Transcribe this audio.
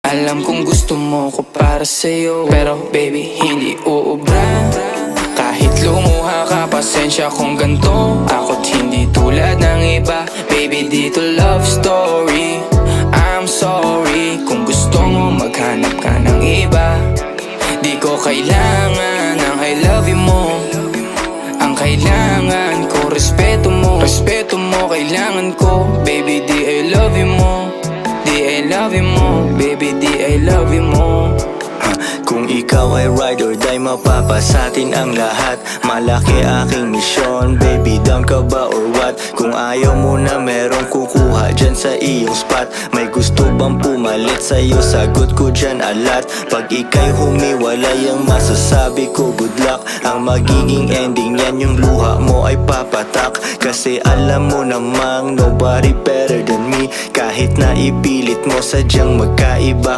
Alam kong gusto mo ko para sa'yo, pero baby hindi uubra. Kahit lumuha ka, pasensya kung ganto. Ako't hindi tulad ng iba. Baby dito love story. I'm sorry kung gusto mo maghanap ka ng iba. Di ko kailangan ng I love you mo. Ang kailangan ko respeto mo. Respeto mo kailangan ko. Baby di I love you mo. Di I love you mo. Baby di I love you mo. Kung ikaw ay ride or die, mapapasatin ang lahat. Malaki aking misyon, baby down ka ba or what? Kung ayaw mo na merong kukuha dyan sa iyong spot. May gusto bang pumalit sa'yo? Sagot ko dyan alat. Pag ika'y humiwalay, ang masasabi ko good luck. Ang magiging ending yan, yung luha mo ay papatak. Kasi alam mo namang nobody better than me. Kahit na ipilit mo sadyang magkaiba